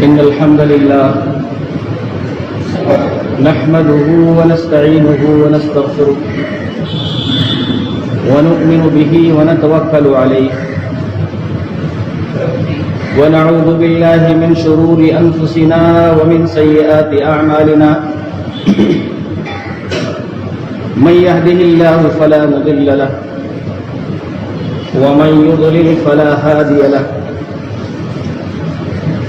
إن الحمد لله نحمده ونستعينه ونستغفره ونؤمن به ونتوكل عليه ونعوذ بالله من شرور أنفسنا ومن سيئات أعمالنا من يهده الله فلا مضل له ومن يضلل فلا هادي له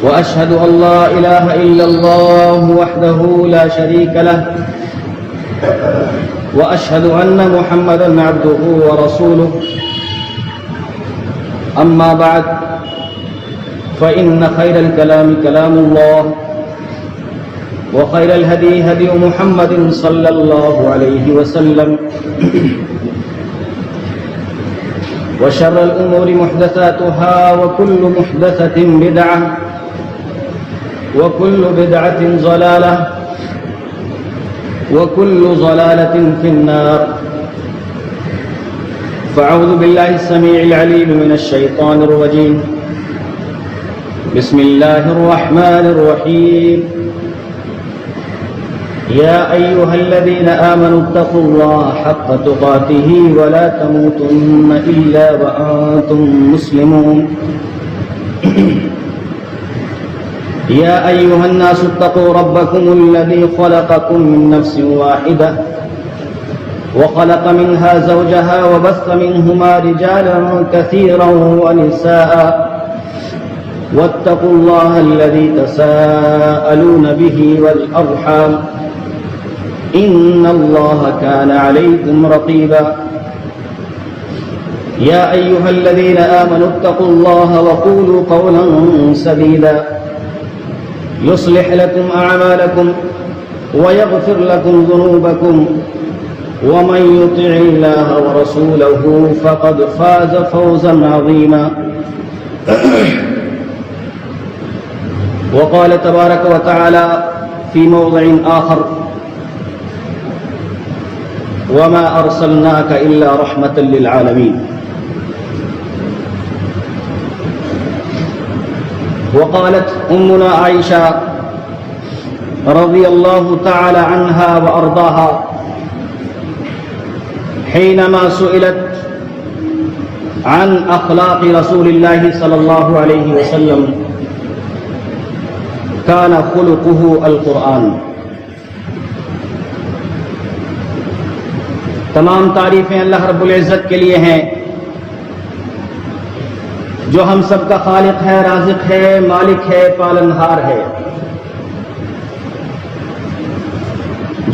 وأشهد أن لا إله إلا الله وحده لا شريك له وأشهد أن محمدا عبده ورسوله أما بعد فإن خير الكلام كلام الله وخير الهدي هدي محمد صلى الله عليه وسلم وشر الأمور محدثاتها وكل محدثة بدعة وكل بدعة ضلالة وكل ضلالة في النار فأعوذ بالله السميع العليم من الشيطان الرجيم بسم الله الرحمن الرحيم يا أيها الذين آمنوا اتقوا الله حق تقاته ولا تموتن إلا وأنتم مسلمون يا أيها الناس اتقوا ربكم الذي خلقكم من نفس واحدة وخلق منها زوجها وبث منهما رجالا كثيرا ونساء واتقوا الله الذي تساءلون به والأرحام إن الله كان عليكم رقيبا يا أيها الذين آمنوا اتقوا الله وقولوا قولا سديدا يصلح لكم أعمالكم ويغفر لكم ذنوبكم ومن يطع الله ورسوله فقد فاز فوزا عظيما وقال تبارك وتعالى في موضع آخر وما أرسلناك إلا رحمة للعالمين وقالت أمنا عائشة رضي الله تعالى عنها وأرضاها حينما سئلت عن أخلاق رسول الله صلى الله عليه وسلم كان خلقه القرآن. تمام تعریفیں اللہ رب العزت کے لیے ہیں جو ہم سب کا خالق ہے، رازق ہے، مالک ہے، پالنہار ہے،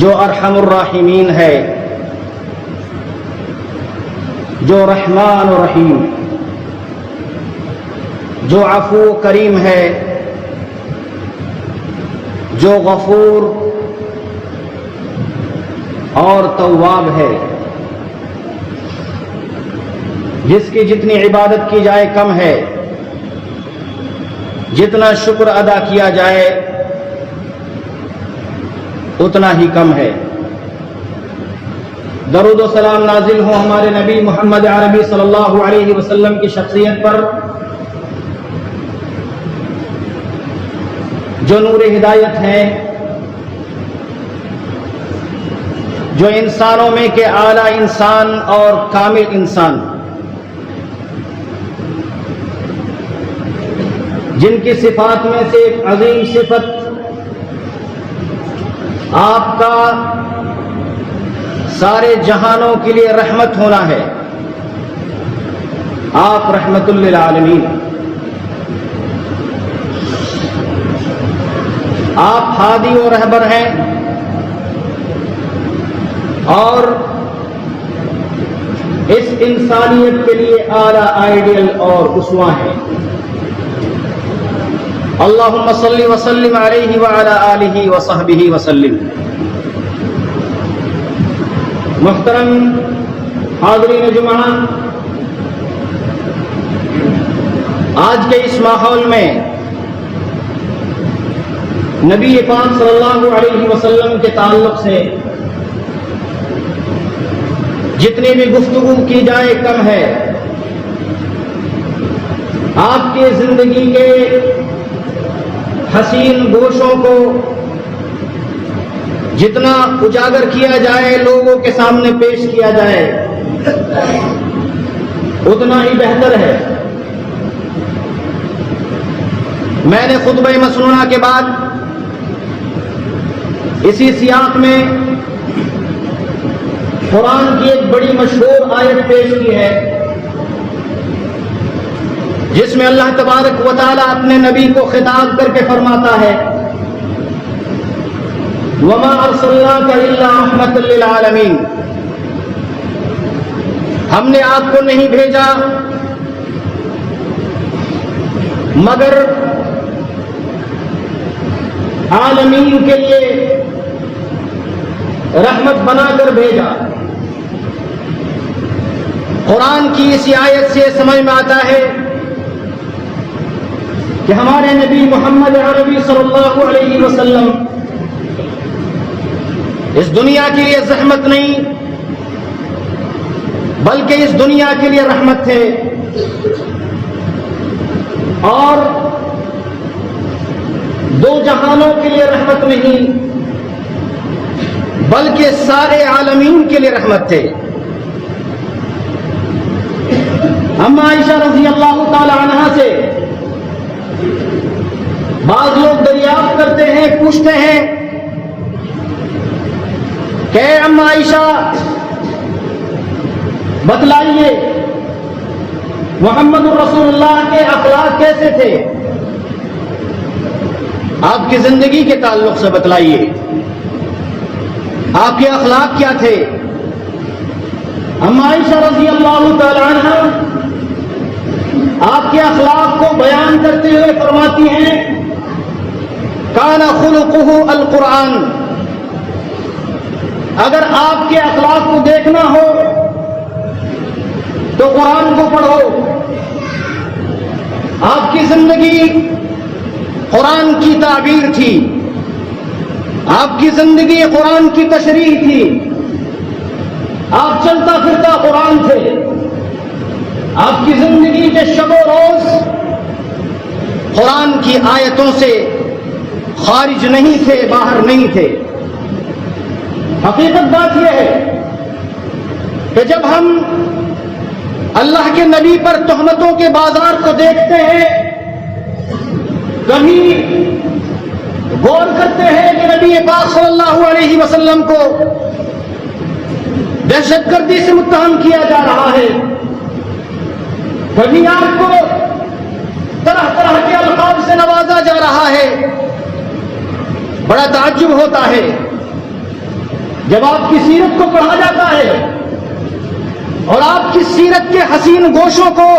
جو ارحم الراحمین ہے، جو رحمان و رحیم، جو عفو کریم ہے، جو غفور اور تواب ہے، جس کی جتنی عبادت کی جائے کم ہے، جتنا شکر ادا کیا جائے اتنا ہی کم ہے۔ درود و سلام نازل ہو ہمارے نبی محمد عربی صلی اللہ علیہ وسلم کی شخصیت پر جو نور ہدایت ہیں، جو انسانوں میں کے اعلیٰ انسان اور کامل انسان، جن کی صفات میں سے ایک عظیم صفت آپ کا سارے جہانوں کے لیے رحمت ہونا ہے۔ آپ رحمت للعالمین، آپ ہادی و رہبر ہیں اور اس انسانیت کے لیے اعلیٰ آئیڈیل اور اسوہ ہیں۔ اللہم صلی وسلم علیہ وعلی آلہ وصحبہ وسلم۔ محترم حاضرین جمعہ، آج کے اس ماحول میں نبی پاک صلی اللہ علیہ وسلم کے تعلق سے جتنی بھی گفتگو کی جائے کم ہے۔ آپ کی زندگی کے حسین گوشوں کو جتنا اجاگر کیا جائے، لوگوں کے سامنے پیش کیا جائے، اتنا ہی بہتر ہے۔ میں نے خطبہ مسنونہ کے بعد اسی سیاق میں قرآن کی ایک بڑی مشہور آیت پیش کی ہے، جس میں اللہ تبارک و تعالیٰ اپنے نبی کو خطاب کر کے فرماتا ہے وَمَا أَرْسَلْنَاكَ إِلَّا رَحْمَةً لِّلْعَالَمِينَ، ہم نے آپ کو نہیں بھیجا مگر عالمین کے لیے رحمت بنا کر بھیجا۔ قرآن کی اسی آیت سے سمجھ میں آتا ہے کہ ہمارے نبی محمد عربی صلی اللہ علیہ وسلم اس دنیا کے لیے زحمت نہیں بلکہ اس دنیا کے لیے رحمت تھے، اور دو جہانوں کے لیے رحمت نہیں بلکہ سارے عالمین کے لیے رحمت تھے۔ اما عائشہ رضی اللہ تعالی عنہا سے بعض لوگ دریافت کرتے ہیں، پوچھتے ہیں کہ اما عائشہ بتلائیے محمد رسول اللہ کے اخلاق کیسے تھے، آپ کی زندگی کے تعلق سے بتلائیے، آپ کے اخلاق کیا تھے۔ اما عائشہ رضی اللہ تعالی عنہا آپ کے اخلاق کو بیان کرتے ہوئے فرماتی ہیں کان خلقہ القرآن، اگر آپ کے اخلاق کو دیکھنا ہو تو قرآن کو پڑھو، آپ کی زندگی قرآن کی تعبیر تھی، آپ کی زندگی قرآن کی تشریح تھی، آپ چلتا پھرتا قرآن تھے، آپ کی زندگی کے شب و روز قرآن کی آیتوں سے خارج نہیں تھے، باہر نہیں تھے۔ حقیقت بات یہ ہے کہ جب ہم اللہ کے نبی پر تہمتوں کے بازار کو دیکھتے ہیں، کبھی غور کرتے ہیں کہ نبی پاک صلی اللہ علیہ وسلم کو دہشت گردی سے متہم کیا جا رہا ہے، کبھی آپ کو طرح طرح کے القاب سے نوازا جا رہا ہے، بڑا تعجب ہوتا ہے جب آپ کی سیرت کو پڑھا جاتا ہے اور آپ کی سیرت کے حسین گوشوں کو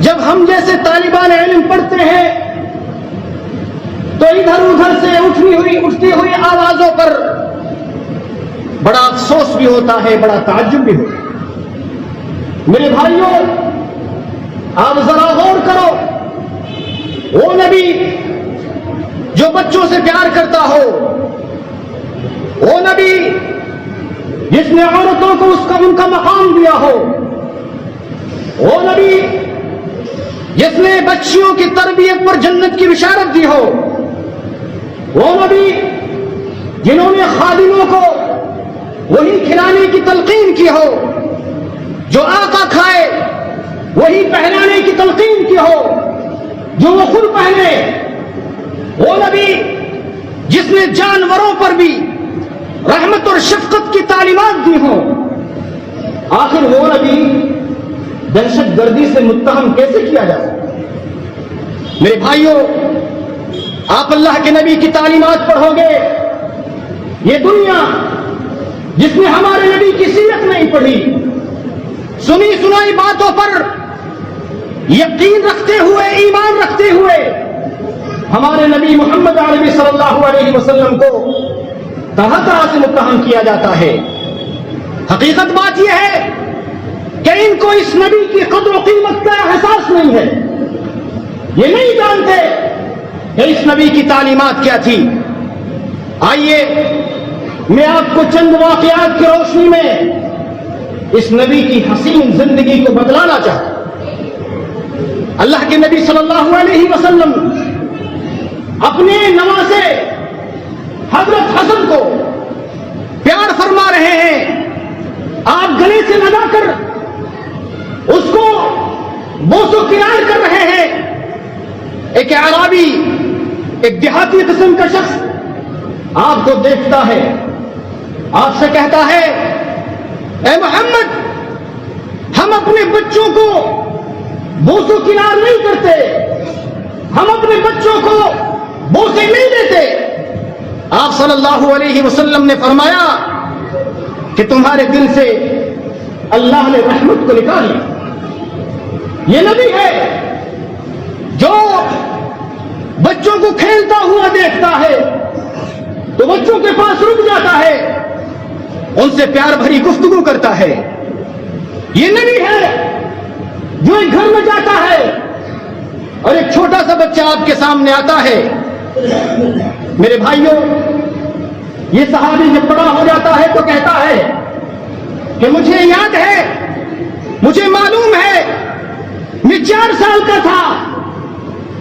جب ہم جیسے طالبان علم پڑھتے ہیں تو ادھر ادھر سے اٹھتی ہوئی آوازوں پر بڑا افسوس بھی ہوتا ہے، بڑا تعجب بھی ہوتا ہے۔ میرے بھائیوں، آپ ذرا غور کرو، وہ نبی جو بچوں سے پیار کرتا ہو، وہ نبی جس نے عورتوں کو ان کا مقام دیا ہو، وہ نبی جس نے بچیوں کی تربیت پر جنت کی بشارت دی ہو، وہ نبی جنہوں نے خادموں کو وہی کھلانے کی تلقین کی ہو جو آقا کھائے، وہی پہنانے کی تلقین کی ہو جو وہ خود پہنے، وہ نبی جس نے جانوروں پر بھی رحمت اور شفقت کی تعلیمات دی ہوں، آخر وہ نبی دہشت گردی سے متہم کیسے کیا جا سکتا؟ میرے بھائیوں، آپ اللہ کے نبی کی تعلیمات پڑھو گے، یہ دنیا جس نے ہمارے نبی کی سیرت نہیں پڑھی، سنی سنائی باتوں پر یقین رکھتے ہوئے، ایمان رکھتے ہوئے ہمارے نبی محمد عربی صلی اللہ علیہ وسلم کو طرح طرح سے متہم کیا جاتا ہے۔ حقیقت بات یہ ہے کہ ان کو اس نبی کی قدر و قیمت کا احساس نہیں ہے، یہ نہیں جانتے کہ اس نبی کی تعلیمات کیا تھی۔ آئیے میں آپ کو چند واقعات کی روشنی میں اس نبی کی حسین زندگی کو بتلانا چاہتا ہوں۔ اللہ کے نبی صلی اللہ علیہ وسلم اپنے نواسے حضرت حسن کو پیار فرما رہے ہیں. آپ گلے سے لگا کر اس کو بوس و کنار کر رہے ہیں. ایک اعرابی، ایک دیہاتی قسم کا شخص آپ کو دیکھتا ہے، آپ سے کہتا ہے اے محمد، ہم اپنے بچوں کو بوس و کنار نہیں کرتے، ہم اپنے بچوں کو بوسے نہیں دیتے. آپ صلی اللہ علیہ وسلم نے فرمایا کہ تمہارے دل سے اللہ نے رحمت کو نکال لیا. یہ نبی ہے جو بچوں کو کھیلتا ہوا دیکھتا ہے تو بچوں کے پاس رک جاتا ہے، ان سے پیار بھری گفتگو کرتا ہے. یہ نبی ہے جو ایک گھر میں جاتا ہے اور ایک چھوٹا سا بچہ آپ کے سامنے آتا ہے. میرے بھائیوں، یہ صحابی جب بڑا ہو جاتا ہے تو کہتا ہے کہ مجھے یاد ہے، مجھے معلوم ہے، میں 4 سال کا تھا،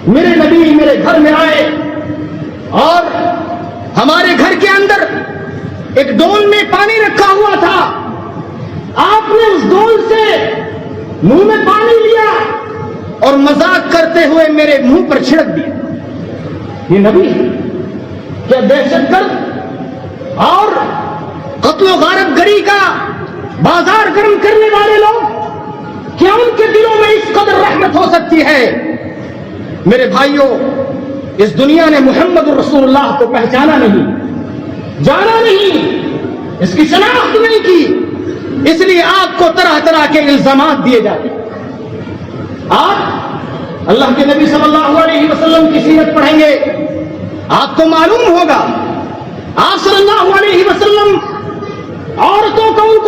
میرے نبی میرے گھر میں آئے اور ہمارے گھر کے اندر ایک ڈول میں پانی رکھا ہوا تھا. آپ نے اس ڈول سے منہ میں پانی لیا اور مذاق کرتے ہوئے میرے منہ پر چھڑک دیا. یہ نبی کیا دہشت گرد اور قتل و غارت گری کا بازار گرم کرنے والے لوگ، کیا ان کے دلوں میں اس قدر رحمت ہو سکتی ہے؟ میرے بھائیوں، اس دنیا نے محمد رسول اللہ کو پہچانا نہیں، جانا نہیں، اس کی شناخت نہیں کی، اس لیے آپ کو طرح طرح کے الزامات دیے جاتے ہیں. آپ اللہ کے نبی صلی اللہ علیہ وسلم کی سیرت پڑھیں گے، آپ کو معلوم ہوگا آپ صلی اللہ علیہ وسلم عورتوں کو ان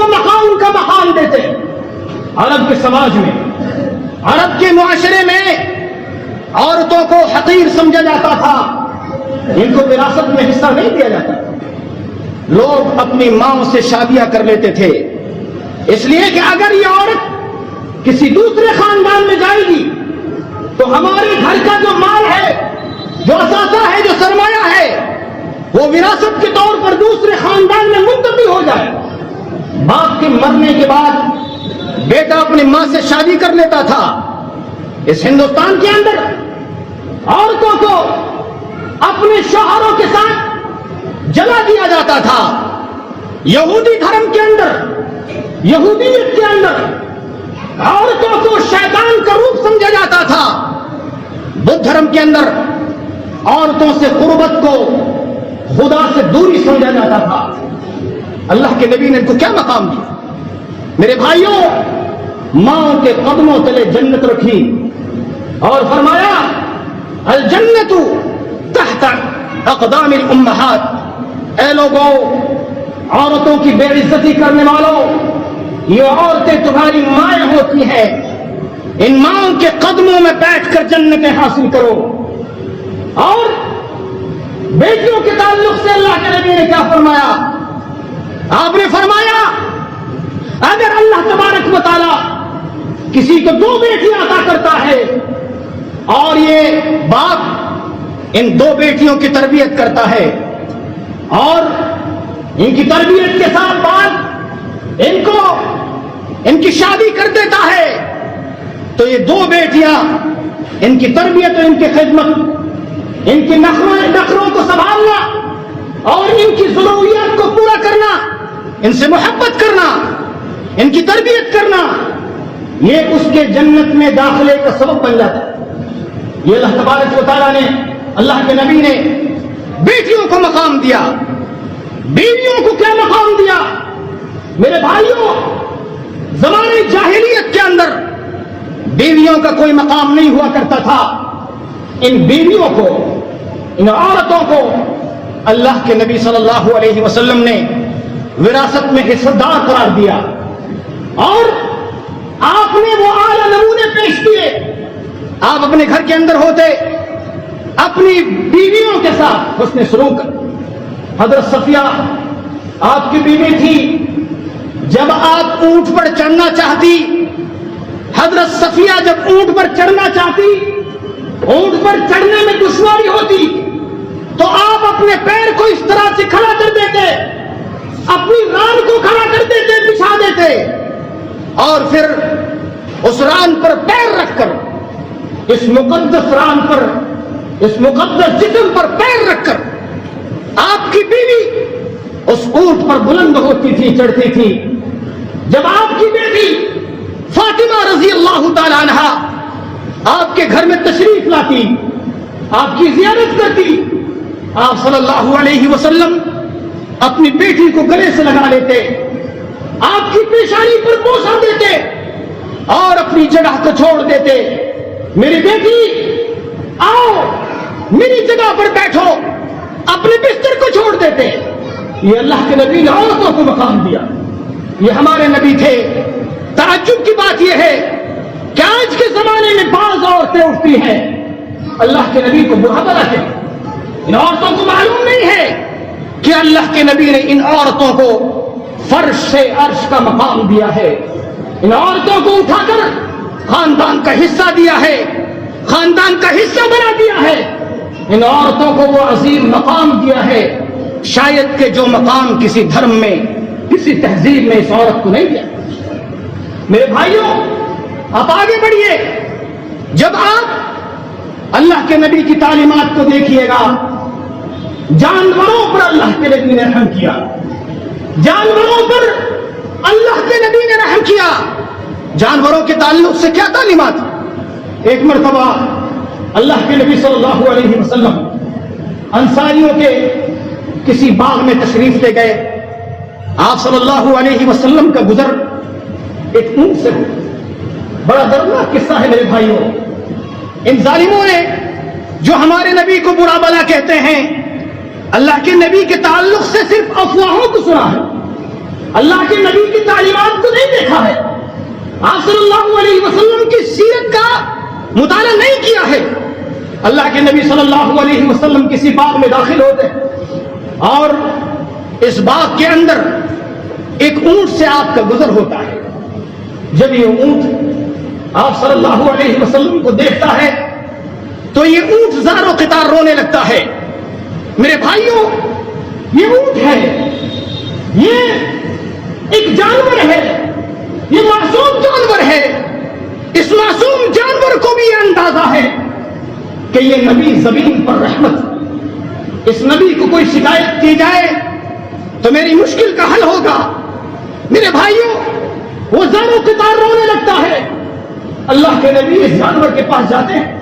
کا مقام دیتے. عرب کے سماج میں، عرب کے معاشرے میں عورتوں کو حقیر سمجھا جاتا تھا، ان کو وراثت میں حصہ نہیں دیا جاتا. لوگ اپنی ماں سے شادیاں کر لیتے تھے اس لیے کہ اگر یہ عورت کسی دوسرے خاندان میں جائے گی تو ہمارے گھر کا جو مال ہے، جو اثاثہ ہے، جو سرمایہ ہے، وہ وراثت کے طور پر دوسرے خاندان میں منتقل ہو جائے. باپ کے مرنے کے بعد بیٹا اپنی ماں سے شادی کر لیتا تھا. اس ہندوستان کے اندر عورتوں کو اپنے شوہروں کے ساتھ جلا دیا جاتا تھا. یہودی دھرم کے اندر، یہودیت کے اندر عورتوں کو شیطان کا روپ سمجھا جاتا تھا. بدھ دھرم کے اندر عورتوں سے قربت کو خدا سے دوری سمجھا جاتا تھا. اللہ کے نبی نے ان کو کیا مقام دیا؟ میرے بھائیوں، ماں کے قدموں تلے جنت رکھی اور فرمایا الجنت تحت اقدام الامہات. اے لوگوں، عورتوں کی بے عزتی کرنے والوں، یہ عورتیں تمہاری مائیں ہوتی ہیں، ان ماؤں کے قدموں میں بیٹھ کر جنتیں حاصل کرو. اور بیٹیوں کے تعلق سے اللہ کے نبی نے کیا فرمایا؟ آپ نے فرمایا اگر اللہ تبارک و تعالی کسی کو 2 بیٹیاں عطا کرتا ہے اور یہ باپ ان 2 بیٹیوں کی تربیت کرتا ہے اور ان کی تربیت کے ساتھ بعد ان کی شادی کر دیتا ہے، تو یہ 2 بیٹیاں ان کی تربیت اور ان کی خدمت، ان کی نخروں کو سنبھالنا اور ان کی ضروریات کو پورا کرنا، ان سے محبت کرنا، ان کی تربیت کرنا، یہ اس کے جنت میں داخلے کا سبب بن جاتا ہے. یہ اللہ تبارک و تعالیٰ نے، اللہ کے نبی نے بیٹیوں کو مقام دیا. بیویوں کو کیا مقام دیا؟ میرے بھائیوں، زمانے جاہلیت کے اندر بیویوں کا کوئی مقام نہیں ہوا کرتا تھا. ان بیویوں کو، ان عورتوں کو اللہ کے نبی صلی اللہ علیہ وسلم نے وراثت میں حصہ دار قرار دیا اور آپ نے وہ اعلیٰ نمونے پیش کیے. آپ اپنے گھر کے اندر ہوتے، اپنی بیویوں کے ساتھ حسن سلوک. حضرت صفیہ آپ کی بیوی تھی، جب آپ اونٹ پر چڑھنا چاہتی، حضرت صفیہ جب اونٹ پر چڑھنا چاہتی، اونٹ پر چڑھنے میں دشواری ہوتی، تو آپ اپنے پیر کو اس طرح سے کھڑا کر دیتے، اپنی ران کو کھڑا کر دیتے، بچھا دیتے، اور پھر اس ران پر پیر رکھ کر، اس مقدس ران پر، اس مقدس جسم پر پیر رکھ کر آپ کی بیوی اس اونٹ پر بلند ہوتی تھی، چڑھتی تھی۔ جب آپ کی بیٹی فاطمہ رضی اللہ تعالی عنہا آپ کے گھر میں تشریف لاتی، آپ کی زیارت کرتی، آپ صلی اللہ علیہ وسلم اپنی بیٹی کو گلے سے لگا لیتے، آپ کی پیشانی پر بوسہ دیتے اور اپنی جگہ کو چھوڑ دیتے، میری بیٹی آؤ میری جگہ پر بیٹھو، اپنے بستر کو چھوڑ دیتے۔ یہ اللہ کے نبی نے عورتوں کو مقام دیا، یہ ہمارے نبی تھے۔ تعجب کی بات یہ ہے کہ آج کے زمانے میں بعض عورتیں اٹھتی ہیں، اللہ کے نبی کو برا بلا کہتے ہیں۔ ان عورتوں کو معلوم نہیں ہے کہ اللہ کے نبی نے ان عورتوں کو فرش سے عرش کا مقام دیا ہے، ان عورتوں کو اٹھا کر خاندان کا حصہ دیا ہے، خاندان کا حصہ بنا دیا ہے، ان عورتوں کو وہ عظیم مقام دیا ہے شاید کہ جو مقام کسی دھرم میں، کسی تہذیب میں اس عورت کو نہیں دیا۔ میرے بھائیوں، آپ آگے بڑھیے، جب آپ اللہ کے نبی کی تعلیمات کو دیکھیے گا، جانوروں پر اللہ کے نبی نے رحم کیا، جانوروں پر اللہ کے نبی نے رحم کیا۔ جانوروں کے تعلق سے کیا تعلیمات؟ ایک مرتبہ اللہ کے نبی صلی اللہ علیہ وسلم انصاریوں کے کسی باغ میں تشریف لے گئے، آپ صلی اللہ علیہ وسلم کا گزر ایک اونٹ سے ہوا۔ بڑا دردناک قصہ ہے میرے بھائیوں۔ ان ظالموں نے جو ہمارے نبی کو برا بلا کہتے ہیں، اللہ کے نبی کے تعلق سے صرف افواہوں کو سنا ہے، اللہ کے نبی کی تعلیمات کو نہیں دیکھا ہے، آپ صلی اللہ علیہ وسلم کی سیرت کا مطالعہ نہیں کیا ہے۔ اللہ کے نبی صلی اللہ علیہ وسلم کسی باغ میں داخل ہوتے اور اس باغ کے اندر ایک اونٹ سے آپ کا گزر ہوتا ہے۔ جب یہ اونٹ آپ صلی اللہ علیہ وسلم کو دیکھتا ہے تو یہ اونٹ زار و قطار رونے لگتا ہے۔ میرے بھائیوں، یہ اونٹ ہے، یہ ایک جانور ہے، یہ معصوم جانور ہے۔ اس معصوم جانور کو بھی یہ اندازہ ہے کہ یہ نبی زمین پر رحمت، اس نبی کو کوئی شکایت کی جائے تو میری مشکل کا حل ہوگا۔ میرے بھائیوں، وہ زار و قطار رونے لگتا ہے۔ اللہ کے نبی اس جانور کے پاس جاتے ہیں،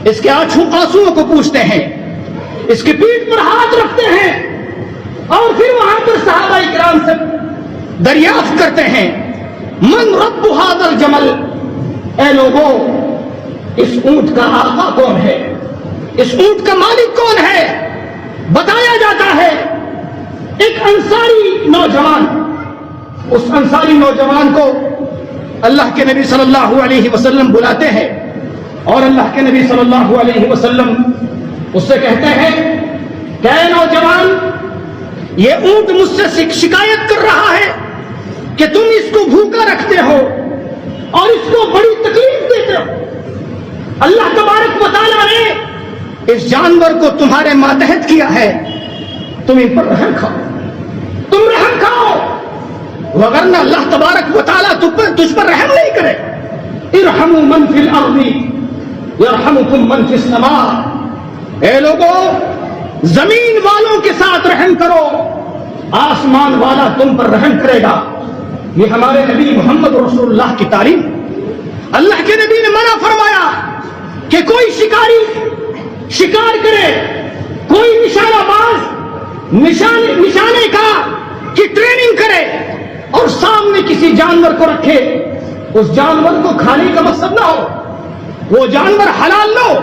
اس کے آنسوؤں کو پوچھتے ہیں، اس کی پیٹھ پر ہاتھ رکھتے ہیں اور پھر وہاں پر صحابہ کرام سے دریافت کرتے ہیں، من رب ھذا الجمل، اے لوگوں اس اونٹ کا آقا کون ہے، اس اونٹ کا مالک کون ہے؟ بتایا جاتا ہے ایک انصاری نوجوان، اس انصاری نوجوان کو اللہ کے نبی صلی اللہ علیہ وسلم بلاتے ہیں اور اللہ کے نبی صلی اللہ علیہ وسلم اس سے کہتے ہیں کہ اے نوجوان، یہ اونٹ مجھ سے شکایت کر رہا ہے کہ تم اس کو بھوکا رکھتے ہو اور اس کو بڑی تکلیف دیتے ہو۔ اللہ تبارک و تعالیٰ نے اس جانور کو تمہارے ماتحت کیا ہے، تم ان پر رحم کھاؤ، تم رحم کھاؤ، وگرنہ اللہ تبارک و تعالیٰ تجھ پر رحم نہیں کرے۔ ارحموا من فی الارض یرحمکم من فی السماء، اے لوگوں زمین والوں کے ساتھ رحم کرو، آسمان والا تم پر رحم کرے گا۔ یہ ہمارے نبی محمد رسول اللہ کی تعلیم۔ اللہ کے نبی نے منع فرمایا کہ کوئی شکاری شکار کرے، کوئی نشانہ باز نشانے کا کی ٹریننگ کرے اور سامنے کسی جانور کو رکھے، اس جانور کو کھانے کا مقصد نہ ہو، وہ جانور حلال نہ ہو،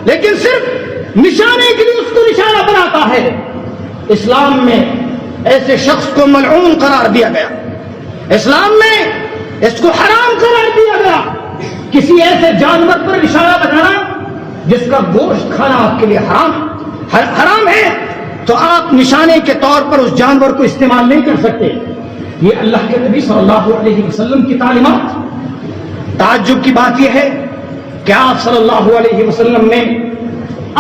لیکن صرف نشانے کے لیے اس کو نشانہ بناتا ہے۔ اسلام میں ایسے شخص کو ملعون قرار دیا گیا، اسلام میں اس کو حرام قرار دیا گیا۔ کسی ایسے جانور پر نشانہ بنانا جس کا گوشت کھانا آپ کے لیے حرام ہے، تو آپ نشانے کے طور پر اس جانور کو استعمال نہیں کر سکتے۔ یہ اللہ کے نبی صلی اللہ علیہ وسلم کی تعلیمات۔ تعجب کی بات یہ ہے کہ آپ صلی اللہ علیہ وسلم نے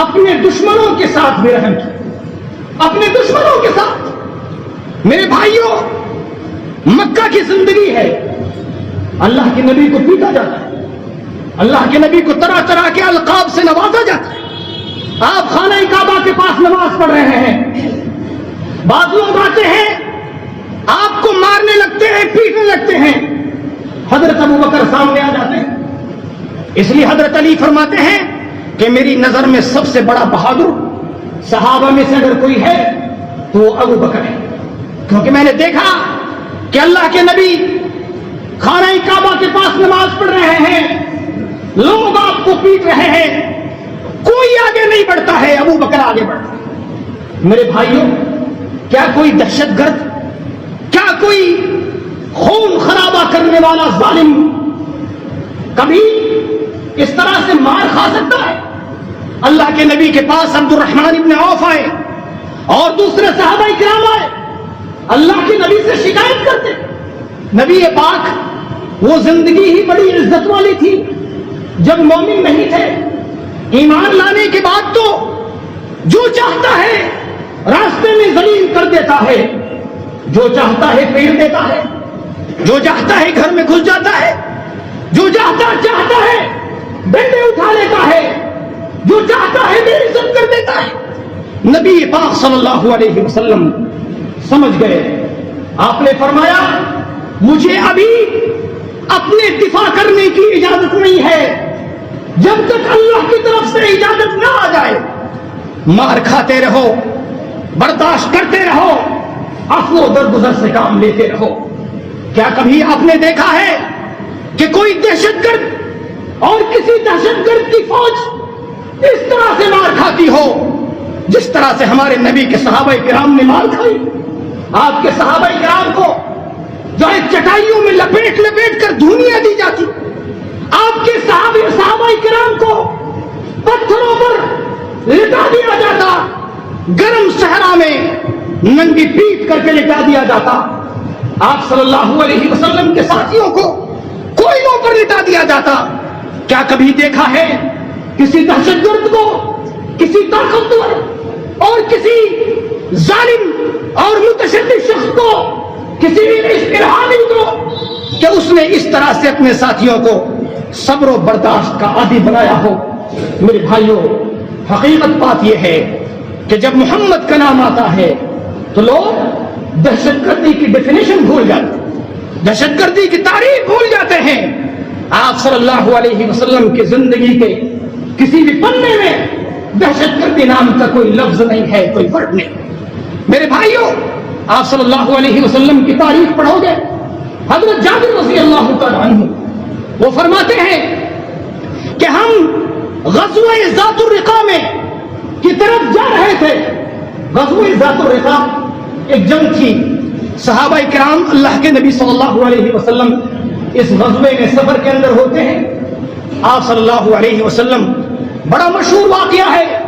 اپنے دشمنوں کے ساتھ بھی رحم کیا، اپنے دشمنوں کے ساتھ۔ میرے بھائیوں، مکہ کی زندگی ہے، اللہ کے نبی کو پیٹا جاتا ہے، اللہ کے نبی کو طرح طرح کے القاب سے نوازا جاتا ہے۔ آپ خانہ کعبہ کے پاس نماز پڑھ رہے ہیں، بعض لوگ آتے ہیں آپ کو مارنے لگتے ہیں، پیٹنے لگتے ہیں، حضرت ابو بکر سامنے آ جاتے ہیں۔ اس لیے حضرت علی فرماتے ہیں کہ میری نظر میں سب سے بڑا بہادر صحابہ میں سے اگر کوئی ہے تو وہ ابو بکر ہے، کیونکہ میں نے دیکھا کہ اللہ کے نبی خانہ کعبہ کے پاس نماز پڑھ رہے ہیں، لوگ آپ کو پیٹ رہے ہیں، کوئی آگے نہیں بڑھتا ہے، ابو بکر آگے بڑھتا ہے۔ میرے بھائیوں، کیا کوئی دہشت گرد، کیا کوئی خون خرابہ کرنے والا ظالم کبھی اس طرح سے مار کھا سکتا ہے؟ اللہ کے نبی کے پاس عبد الرحمن ابن عوف آئے اور دوسرے صحابہ کرام آئے، اللہ کے نبی سے شکایت کرتے، نبی پاک وہ زندگی ہی بڑی عزت والی تھی جب مومن نہیں تھے، ایمان لانے کے بعد تو جو چاہتا ہے راستے میں ذلیل کر دیتا ہے، جو چاہتا ہے پھیر دیتا ہے، جو چاہتا ہے گھر میں گھس جاتا ہے، جو چاہتا ہے ڈنڈے اٹھا لیتا ہے، جو چاہتا ہے بے عزت کر دیتا ہے۔ نبی پاک صلی اللہ علیہ وسلم سمجھ گئے، آپ نے فرمایا مجھے ابھی اپنے دفاع کرنے کی اجازت نہیں ہے جب تک اللہ کی طرف سے اجازت نہ آ جائے۔ مار کھاتے رہو، برداشت کرتے رہو، عفو و درگزر سے کام لیتے رہو۔ کیا کبھی آپ نے دیکھا ہے کہ کوئی دہشت گرد اور کسی دہشت گرد کی فوج اس طرح سے مار کھاتی ہو جس طرح سے ہمارے نبی کے صحابہ کرام نے مار کھائی؟ آپ کے صحابہ کرام کو جو ہے چٹائیوں میں لپیٹ لپیٹ کر دھونیاں دی جاتی، آپ کے صحابہ کرام کو پتھروں پر لٹا دیا جاتا، گرم صحرا میں ننگی پیٹ کر کے لٹا دیا جاتا، آپ صلی اللہ علیہ وسلم کے ساتھیوں کو کوئلوں پر لٹا دیا جاتا۔ کیا کبھی دیکھا ہے کسی دہشت گرد کو، کسی طاقتور اور کسی ظالم اور متشدد شخص کو، کسی بھی ارہابی کو کہ اس نے اس طرح سے اپنے ساتھیوں کو صبر و برداشت کا عادی بنایا ہو؟ میرے بھائیوں، حقیقت بات یہ ہے کہ جب محمد کا نام آتا ہے تو لوگ دہشت گردی کی ڈیفینیشن بھول جاتے ہیں، دہشت گردی کی تعریف بھول جاتے ہیں۔ آپ صلی اللہ علیہ وسلم کی زندگی کے کسی بھی پنے میں دہشت گردی نام کا کوئی لفظ نہیں ہے، کوئی ورڈ نہیں۔ میرے بھائیوں، آپ صلی اللہ علیہ وسلم کی تاریخ پڑھو گے، حضرت جابر رضی اللہ تعالیٰ عنہ وہ فرماتے ہیں کہ ہم غزوہ ذات الرقاع میں کی طرف جا رہے تھے۔ غزوہ ذات الرقاع ایک جنگ تھی، صحابہ کرام اللہ کے نبی صلی اللہ علیہ وسلم اس غزوے میں سفر کے اندر ہوتے ہیں۔ آپ صلی اللہ علیہ وسلم، بڑا مشہور واقعہ ہے،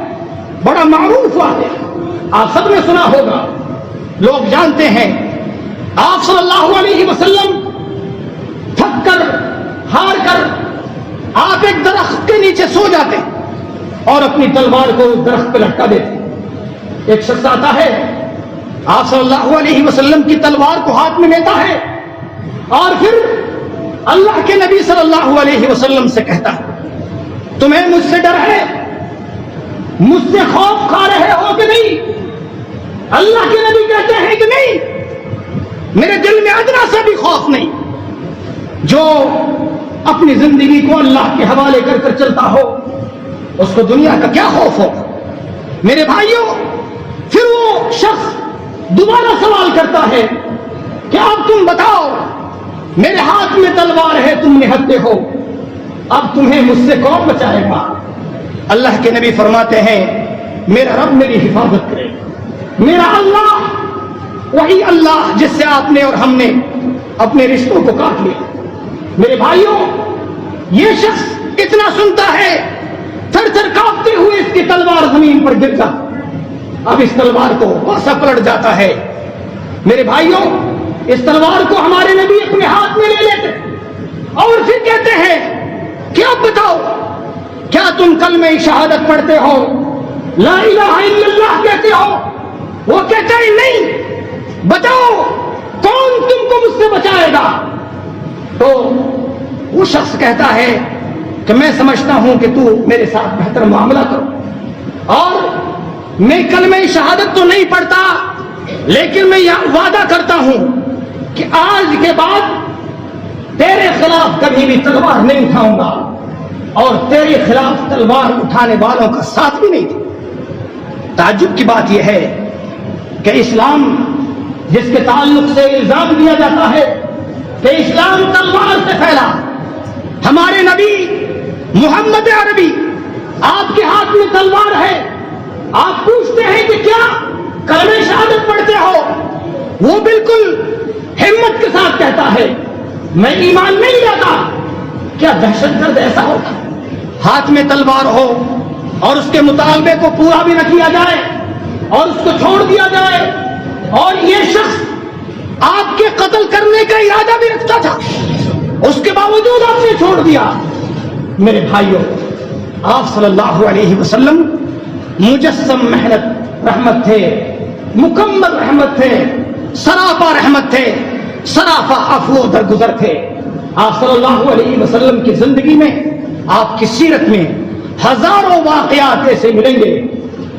بڑا معروف واقعہ، آپ سب نے سنا ہوگا، لوگ جانتے ہیں۔ آپ صلی اللہ علیہ وسلم تھک کر، ہار کر آپ ایک درخت کے نیچے سو جاتے اور اپنی تلوار کو درخت پہ لٹکا دیتے۔ ایک شخص آتا ہے، آپ صلی اللہ علیہ وسلم کی تلوار کو ہاتھ میں لیتا ہے اور پھر اللہ کے نبی صلی اللہ علیہ وسلم سے کہتا ہے تمہیں مجھ سے ڈر ہے، مجھ سے خوف کھا رہے ہو کہ نہیں؟ اللہ کے نبی کہتے ہیں کہ نہیں، میرے دل میں ادنا سا بھی خوف نہیں۔ جو اپنی زندگی کو اللہ کے حوالے کر کر چلتا ہو اس کو دنیا کا کیا خوف ہوگا؟ میرے بھائیوں، پھر وہ شخص دوبارہ سوال کرتا ہے کہ اب تم بتاؤ، میرے ہاتھ میں تلوار ہے، تم نہتے ہو، اب تمہیں مجھ سے کون بچائے گا؟ اللہ کے نبی فرماتے ہیں میرا رب میری حفاظت کرے گا، میرا اللہ وہی اللہ جس سے آپ نے اور ہم نے اپنے رشتوں کو کاٹ لیا۔ میرے بھائیوں، یہ شخص اتنا سنتا ہے، تھر تھر کانپتے ہوئے اس کی تلوار زمین پر گر جاتا، اب اس تلوار کو پاسا پلٹ جاتا ہے۔ میرے بھائیوں، اس تلوار کو ہمارے نبی اپنے ہاتھ میں لے لیتے اور پھر کہتے ہیں کہ اب بتاؤ کیا تم کلمہ شہادت پڑھتے ہو، لا الہ الا اللہ کہتے ہو؟ وہ کہتا ہے نہیں، بتاؤ کون تم کو مجھ سے بچائے گا؟ تو وہ شخص کہتا ہے کہ میں سمجھتا ہوں کہ تو میرے ساتھ بہتر معاملہ کرو، اور میں کلمہ شہادت تو نہیں پڑھتا، لیکن میں یہ وعدہ کرتا ہوں کہ آج کے بعد تیرے خلاف کبھی بھی تلوار نہیں اٹھاؤں گا، اور تیرے خلاف تلوار اٹھانے والوں کا ساتھ بھی نہیں دوں۔ تعجب کی بات یہ ہے کہ اسلام جس کے تعلق سے الزام دیا جاتا ہے کہ اسلام تلوار سے پھیلا، ہمارے نبی محمد عربی آپ کے ہاتھ میں تلوار ہے، آپ پوچھتے ہیں کہ کیا کلمہ شہادت پڑھتے ہو؟ وہ بالکل ہمت کے ساتھ کہتا ہے میں ایمان نہیں لاتا۔ کیا دہشت گرد ایسا ہوتا ہاتھ میں تلوار ہو اور اس کے مطالبے کو پورا بھی نہ کیا جائے اور اس کو چھوڑ دیا جائے، اور یہ شخص آپ کے قتل کرنے کا ارادہ بھی رکھتا تھا، اس کے باوجود آپ نے چھوڑ دیا؟ میرے بھائیوں، آپ صلی اللہ علیہ وسلم مجسم محنت رحمت تھے، مکمل رحمت تھے، سراپا رحمت تھے، سراپا عفو درگزر تھے۔ آپ صلی اللہ علیہ وسلم کی زندگی میں، آپ کی سیرت میں ہزاروں واقعات ایسے ملیں گے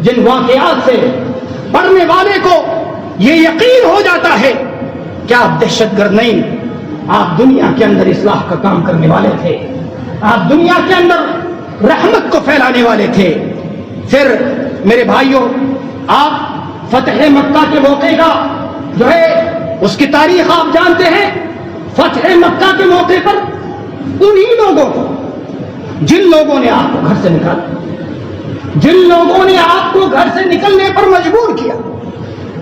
جن واقعات سے پڑھنے والے کو یہ یقین ہو جاتا ہے کہ آپ دہشت گرد نہیں، آپ دنیا کے اندر اصلاح کا کام کرنے والے تھے، آپ دنیا کے اندر رحمت کو پھیلانے والے تھے۔ پھر میرے بھائیوں، آپ فتح مکہ کے موقع کا جو ہے اس کی تاریخ آپ جانتے ہیں۔ فتح مکہ کے موقع پر انہی لوگوں کو، جن لوگوں نے آپ کو گھر سے نکالا، جن لوگوں نے آپ کو گھر سے نکلنے پر مجبور کیا،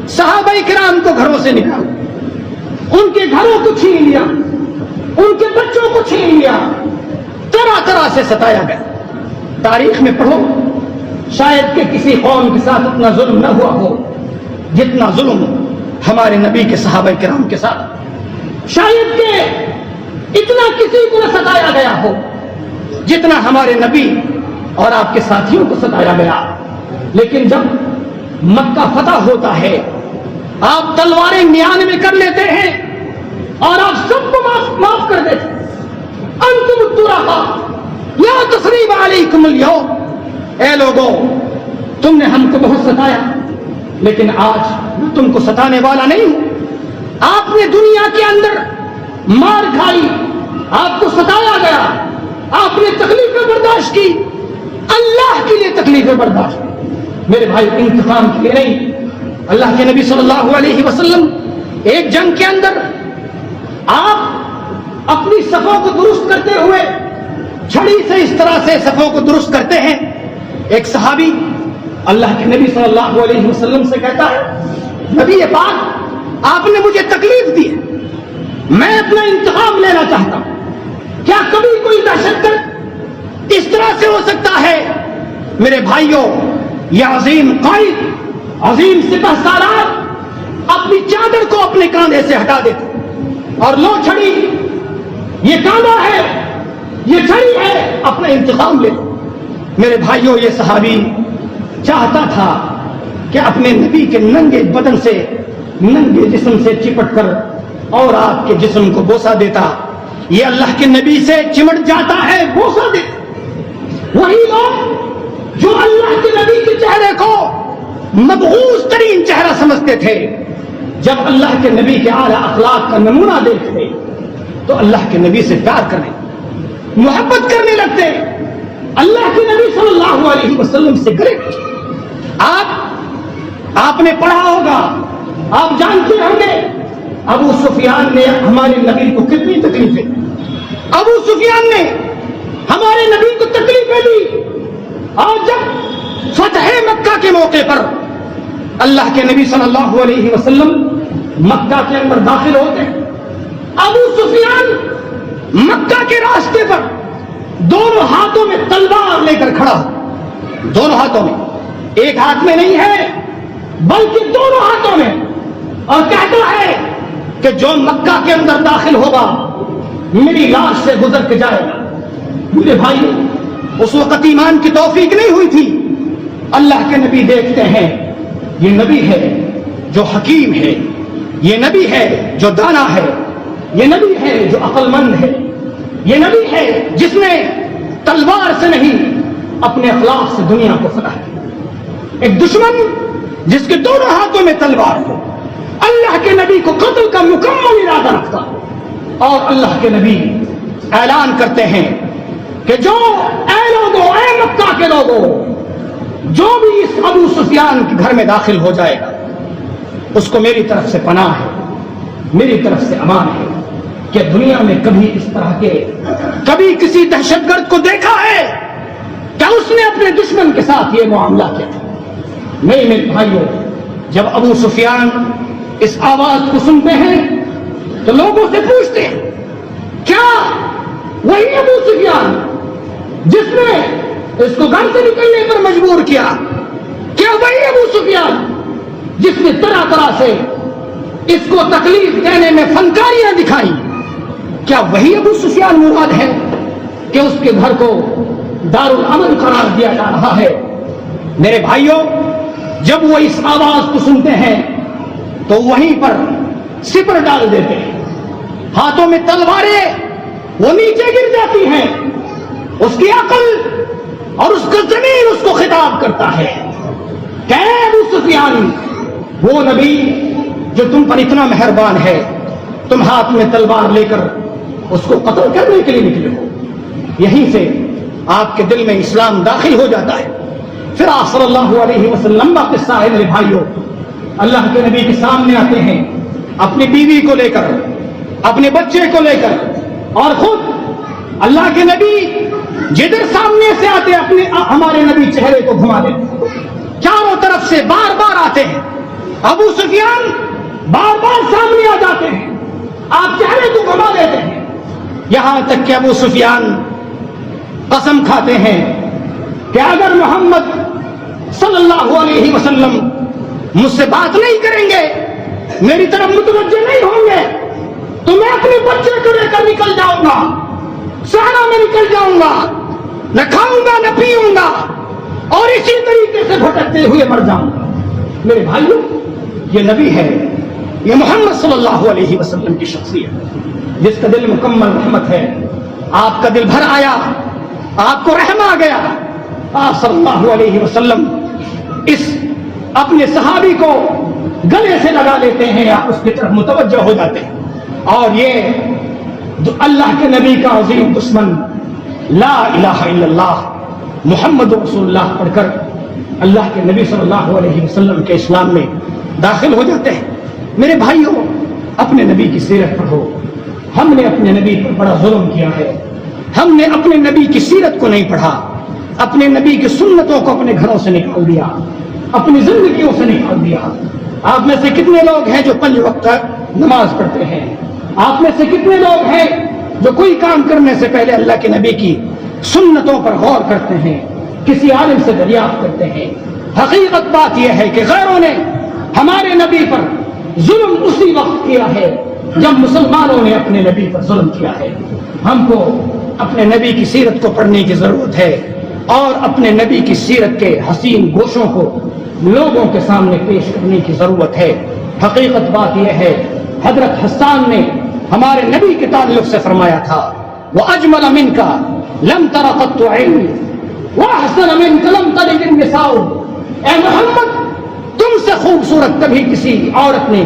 صحابہ کرام کو گھروں سے نکالا، ان کے گھروں کو چھین لیا، ان کے بچوں کو چھین لیا، طرح طرح سے ستایا گیا۔ تاریخ میں پڑھو، شاید کہ کسی قوم کے ساتھ اتنا ظلم نہ ہوا ہو جتنا ظلم ہمارے نبی کے صحابہ کرام کے ساتھ، شاید کہ اتنا کسی کو نہ ستایا گیا ہو جتنا ہمارے نبی اور آپ کے ساتھیوں کو ستایا گیا۔ لیکن جب مکہ فتح ہوتا ہے، آپ تلواریں میان میں کر لیتے ہیں اور آپ سب کو معاف کر دیتے ہیں۔ انتم الطلقاء لا تثریب علیکم اليوم، اے لوگوں تم نے ہم کو بہت ستایا، لیکن آج میں تم کو ستانے والا نہیں ہوں۔ آپ نے دنیا کے اندر مار کھائی، آپ کو ستایا گیا، آپ نے تکلیفیں برداشت کی، اللہ کے لیے تکلیفیں برداشت کی۔ میرے بھائی، انتقام کے لیے نہیں۔ اللہ کے نبی صلی اللہ علیہ وسلم ایک جنگ کے اندر آپ اپنی صفوں کو درست کرتے ہوئے چھڑی سے اس طرح سے صفوں کو درست کرتے ہیں۔ ایک صحابی اللہ کے نبی صلی اللہ علیہ وسلم سے کہتا ہے نبی پاک آپ نے مجھے تکلیف دی ہے، میں اپنا انتقام لینا چاہتا ہوں۔ کیا کبھی کوئی دہشت گرد اس طرح سے ہو سکتا ہے؟ میرے بھائیوں، یہ عظیم قائد، عظیم سپہ سالار اپنی چادر کو اپنے کاندھے سے ہٹا دیتے اور لو چھڑی، یہ کاندھا ہے، یہ چھڑی ہے، اپنا انتقام لے۔ میرے بھائیوں، یہ صحابی چاہتا تھا کہ اپنے نبی کے ننگے بدن سے، ننگے جسم سے چپٹ کر اور آپ کے جسم کو بوسہ دیتا۔ یہ اللہ کے نبی سے چمٹ جاتا ہے، بوسہ دیتا۔ وہی لوگ جو اللہ کے نبی کے چہرے کو مبغوض ترین چہرہ سمجھتے تھے، جب اللہ کے نبی کے اعلیٰ اخلاق کا نمونہ دیکھتے تو اللہ کے نبی سے پیار کرنے، محبت کرنے لگتے، اللہ کے نبی صلی اللہ علیہ وسلم سے گلے ملتے۔ آپ نے پڑھا ہوگا، آپ جانتے ہوں گے، ابو سفیان نے ہمارے نبی کو کتنی تکلیفیں دی، ابو سفیان نے ہمارے نبی کو تکلیفیں دی۔ اور جب فتح مکہ کے موقع پر اللہ کے نبی صلی اللہ علیہ وسلم مکہ کے اندر داخل ہوتے، ابو سفیان مکہ کے راستے پر دونوں ہاتھوں میں تلوار لے کر کھڑا ہو، دونوں ہاتھوں میں، ایک ہاتھ میں نہیں ہے بلکہ دونوں ہاتھوں میں، اور کہتا ہے کہ جو مکہ کے اندر داخل ہوگا میری لاش سے گزر کے جائے گا۔ میرے بھائی، اس وقت ایمان کی توفیق نہیں ہوئی تھی۔ اللہ کے نبی دیکھتے ہیں، یہ نبی ہے جو حکیم ہے، یہ نبی ہے جو دانا ہے، یہ نبی ہے جو عقل مند ہے، یہ نبی ہے جس نے تلوار سے نہیں اپنے اخلاق سے دنیا کو فتح کیا۔ ایک دشمن جس کے دونوں ہاتھوں میں تلوار ہو، اللہ کے نبی کو قتل کا مکمل ارادہ رکھتا، اور اللہ کے نبی اعلان کرتے ہیں کہ جو اے لوگوں، اے مکہ کے لوگوں، جو بھی اس ابو سفیان کے گھر میں داخل ہو جائے گا اس کو میری طرف سے پناہ ہے، میری طرف سے امان ہے۔ کہ دنیا میں کبھی اس طرح کے کبھی کسی دہشت گرد کو دیکھا ہے کیا اس نے اپنے دشمن کے ساتھ یہ معاملہ کیا تھا؟ نہیں میرے بھائیوں، جب ابو سفیان اس آواز کو سنتے ہیں تو لوگوں سے پوچھتے ہیں، کیا وہی ابو سفیان جس نے اس کو گھر سے نکلنے پر مجبور کیا؟ کیا وہی ابو سفیان جس نے طرح طرح سے اس کو تکلیف دینے میں فنکاریاں دکھائیں؟ کیا وہی ابو سفیان مراد ہے کہ اس کے گھر کو دارالامن قرار دیا جا رہا ہے؟ میرے بھائیوں، جب وہ اس آواز کو سنتے ہیں تو وہیں پر سپر ڈال دیتے ہیں، ہاتھوں میں تلواریں وہ نیچے گر جاتی ہیں۔ اس کی عقل اور اس کا ضمیر اس کو خطاب کرتا ہے کہ اے ابو سفیان، وہ نبی جو تم پر اتنا مہربان ہے، تم ہاتھ میں تلوار لے کر اس کو قتل کرنے کے لیے نکلے ہو۔ یہیں سے آپ کے دل میں اسلام داخل ہو جاتا ہے۔ پھر آپ صلی اللہ علیہ وسلم کا قصہ ہے میرے بھائیوں، اللہ کے نبی کے سامنے آتے ہیں اپنی بیوی کو لے کر، اپنے بچے کو لے کر، اور خود اللہ کے نبی جدھر سامنے سے آتے اپنے ہمارے نبی چہرے کو گھما دیتے، چاروں طرف سے بار بار آتے ہیں، ابو سفیان بار بار سامنے آ جاتے ہیں، آپ چہرے کو گھما دیتے ہیں، یہاں تک کہ ابو سفیان قسم کھاتے ہیں کہ اگر محمد صلی اللہ علیہ وسلم مجھ سے بات نہیں کریں گے، میری طرف متوجہ نہیں ہوں گے، تو میں اپنے بچے کو لے کر نکل جاؤں گا، صحرا میں نکل جاؤں گا، نہ کھاؤں گا نہ پیوں گا، اور اسی طریقے سے بھٹکتے ہوئے مر جاؤں گا۔ میرے بھائیوں، یہ نبی ہے، یہ محمد صلی اللہ علیہ وسلم کی شخصیت، جس کا دل مکمل رحمت ہے۔ آپ کا دل بھر آیا، آپ کو رحم آ گیا، آپ صلی اللہ علیہ وسلم اس اپنے صحابی کو گلے سے لگا لیتے ہیں، آپ اس کی طرف متوجہ ہو جاتے ہیں، اور یہ اللہ کے نبی کا عظیم دشمن لا الہ الا اللہ محمد رسول اللہ پڑھ کر اللہ کے نبی صلی اللہ علیہ وسلم کے اسلام میں داخل ہو جاتے ہیں۔ میرے بھائیوں، اپنے نبی کی سیرت پڑھو۔ ہم نے اپنے نبی پر بڑا ظلم کیا ہے، ہم نے اپنے نبی کی سیرت کو نہیں پڑھا، اپنے نبی کی سنتوں کو اپنے گھروں سے نکال دیا، اپنی زندگیوں سے نکال دیا۔ آپ میں سے کتنے لوگ ہیں جو 5 وقت نماز پڑھتے ہیں؟ آپ میں سے کتنے لوگ ہیں جو کوئی کام کرنے سے پہلے اللہ کے نبی کی سنتوں پر غور کرتے ہیں، کسی عالم سے دریافت کرتے ہیں؟ حقیقت بات یہ ہے کہ غیروں نے ہمارے نبی پر ظلم اسی وقت کیا ہے جب مسلمانوں نے اپنے نبی پر ظلم کیا ہے۔ ہم کو اپنے نبی کی سیرت کو پڑھنے کی ضرورت ہے، اور اپنے نبی کی سیرت کے حسین گوشوں کو لوگوں کے سامنے پیش کرنے کی ضرورت ہے۔ حقیقت بات یہ ہے، حضرت حسان نے ہمارے نبی کے تعلق سے فرمایا تھا، وَأَجْمَلَ مِنْكَ لَمْ تَرَ قَطُّ عَيْنِي وَأَحْسَنَ مِنْكَ لَمْ تَلِدِ النِّسَاءُ۔ اے محمد، تم سے خوبصورت کبھی کسی عورت نے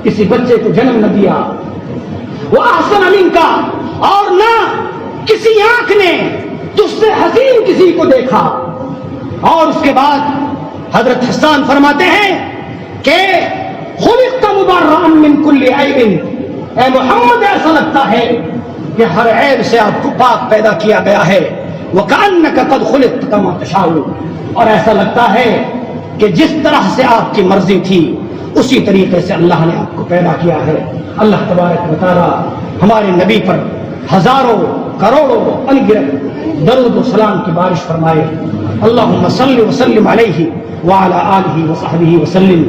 کسی بچے کو جنم نہ دیا، وَأَحْسَنَ مِنْكَ، اور نہ کسی آنکھ نے تجھ سے حسین کسی کو دیکھا۔ اور اس کے بعد حضرت حسان فرماتے ہیں کہ خلقت مبرئا من کل عیب، اے محمد ایسا لگتا ہے کہ ہر عیب سے آپ کو پاک پیدا کیا گیا ہے، وَكَأَنَّكَ قَدْ خُلِقْتَ كَمَا تَشَاءُ، اور ایسا لگتا ہے کہ جس طرح سے آپ کی مرضی تھی اسی طریقے سے اللہ نے آپ کو پیدا کیا ہے۔ اللہ تبارک و تعالی ہمارے نبی پر ہزاروں کروڑوں انگرت درود و سلام کی بارش فرمائے۔ اللہم صلی وسلم علیہ وعلی آلہ وصحبہ وسلم۔